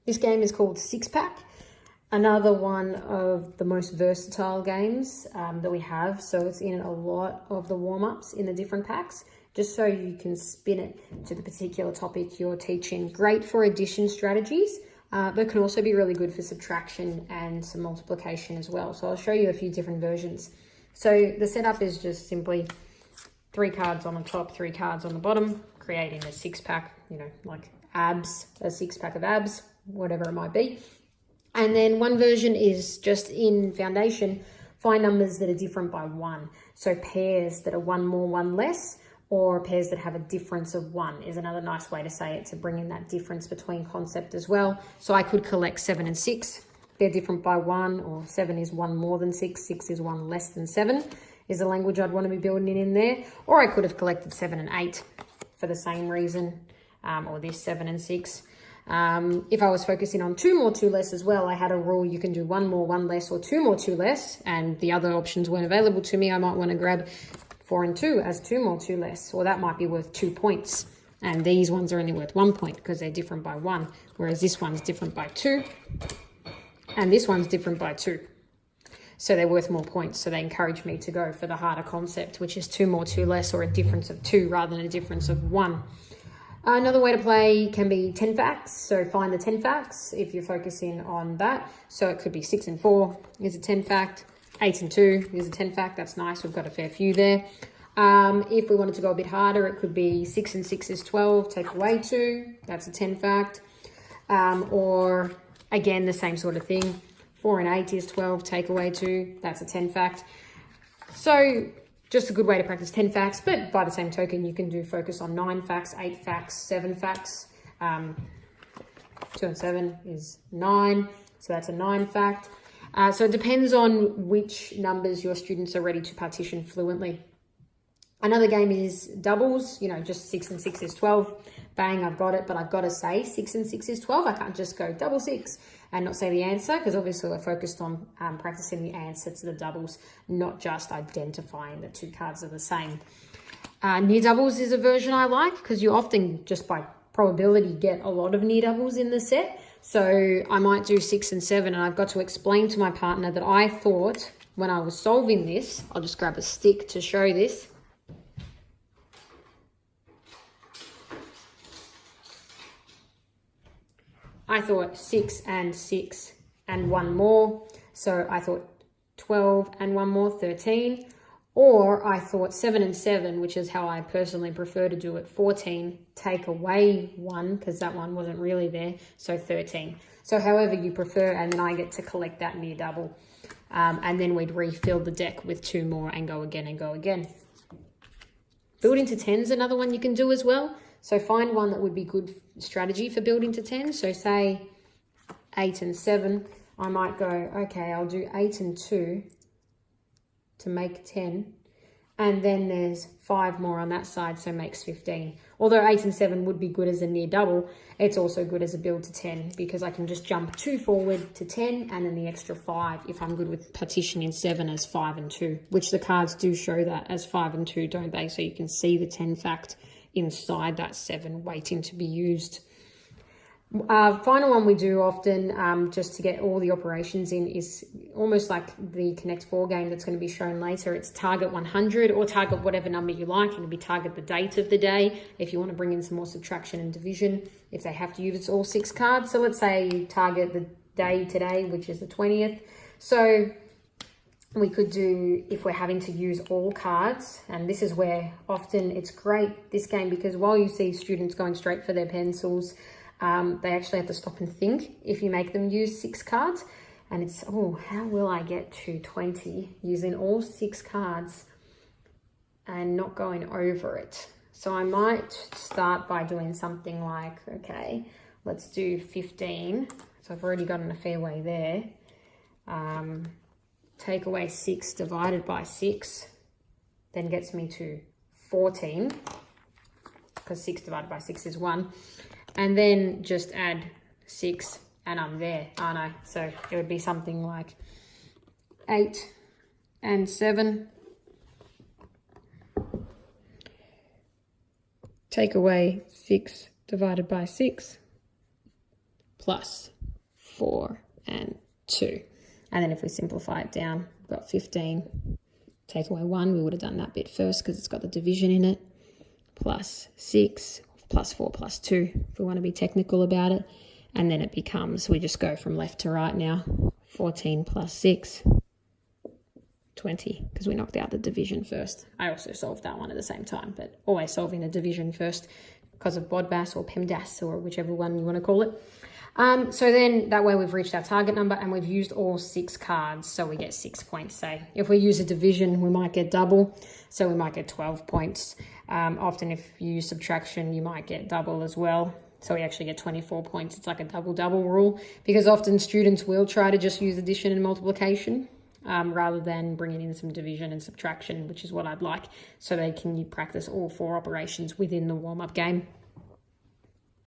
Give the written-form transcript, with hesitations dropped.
This game is called Six Pack. Another one of the most versatile games that we have. So it's in a lot of the warm-ups in the different packs, just so you can spin it to the particular topic you're teaching. Great for addition strategies, but can also be really good for subtraction and some multiplication as well. So I'll show you a few different versions. So the setup is just simply 3 cards on the top, 3 cards on the bottom, creating a 6-pack, you know, like abs, a 6-pack of abs, whatever it might be. And then one version is just in foundation, find numbers that are different by 1. So pairs that are 1 more, 1 less, or pairs that have a difference of 1 is another nice way to say it, to bring in that difference between concept as well. So I could collect 7 and 6. They're different by 1, or 7 is 1 more than 6, 6 is 1 less than 7 is the language I'd want to be building in there. Or I could have collected 7 and 8 for the same reason, or this 7 and 6. If I was focusing on 2 more, 2 less as well, I had a rule you can do 1 more, 1 less, or 2 more, 2 less, and the other options weren't available to me. I might want to grab 4 and 2 as 2 more, 2 less, or that might be worth 2 points. And these ones are only worth 1 point because they're different by 1, whereas this one's different by 2, and this one's different by 2. So they're worth more points. So they encourage me to go for the harder concept, which is 2 more, 2 less, or a difference of 2 rather than a difference of 1. Another way to play can be 10 facts. So find the 10 facts if you're focusing on that. So it could be 6 and 4 is a 10 fact. 8 and 2 is a 10 fact. That's nice. We've got a fair few there. If we wanted to go a bit harder, it could be 6 and 6 is 12. Take away 2. That's a 10 fact. Or again, the same sort of thing. 4 and 8 is 12. Take away 2. That's a 10 fact. So just a good way to practice 10 facts, but by the same token, you can do focus on 9 facts, 8 facts, 7 facts. 2 and 7 is 9, so that's a 9 fact. So it depends on which numbers your students are ready to partition fluently. Another game is doubles, you know, just 6 and 6 is 12. Bang, I've got it, but I've got to say 6 and 6 is 12. I can't just go double 6 and not say the answer, because obviously we're focused on practicing the answer to the doubles, not just identifying the 2 cards are the same. Near doubles is a version I like, because you often just by probability get a lot of near doubles in the set. So I might do 6 and 7, and I've got to explain to my partner that I thought when I was solving this, I'll just grab a stick to show this. I thought 6 and 6 and 1 more. So I thought 12 and 1 more, 13. Or I thought 7 and 7, which is how I personally prefer to do it, 14, take away 1, because that one wasn't really there, so 13. So however you prefer, and then I get to collect that near double. And then we'd refill the deck with 2 more and go again and go again. Building to 10 is another one you can do as well. So find one that would be good strategy for building to 10. So say 8 and 7, I might go, okay, I'll do 8 and 2 to make 10. And then there's 5 more on that side, so makes 15. Although 8 and 7 would be good as a near double, it's also good as a build to 10, because I can just jump 2 forward to 10 and then the extra 5 if I'm good with partitioning 7 as 5 and 2, which the cards do show that as 5 and 2, don't they? So you can see the 10 fact inside that 7 waiting to be used. Final one we do often, just to get all the operations in, is almost like the Connect 4 game that's going to be shown later. It's target 100 or target whatever number you like. It can be target the date of the day if you want to bring in some more subtraction and division, if they have to use all 6 cards. So let's say you target the day today, which is the 20th. So we could do, if we're having to use all cards, and this is where often it's great, this game, because while you see students going straight for their pencils, they actually have to stop and think if you make them use 6 cards. And it's, oh, how will I get to 20 using all 6 cards and not going over it? So I might start by doing something like, okay, let's do 15. So I've already gotten a fair way there. Take away 6 divided by 6, then gets me to 14, because 6 divided by 6 is 1. And then just add 6 and I'm there, aren't I? So it would be something like 8 and 7. Take away 6 divided by 6 plus 4, and 2. And then if we simplify it down, we've got 15, take away 1, we would have done that bit first because it's got the division in it, plus 6, plus 4, plus 2, if we want to be technical about it. And then it becomes, we just go from left to right now, 14 plus 6, 20, because we knocked out the division first. I also solved that one at the same time, but always solving the division first because of BODMAS or PEMDAS or whichever one you want to call it. So then that way we've reached our target number and we've used all 6 cards, so we get 6 points. Say if we use a division, we might get double, so we might get 12 points. Often if you use subtraction, you might get double as well. So we actually get 24 points. It's like a double-double rule, because often students will try to just use addition and multiplication rather than bringing in some division and subtraction, which is what I'd like, so they can practice all 4 operations within the warm-up game.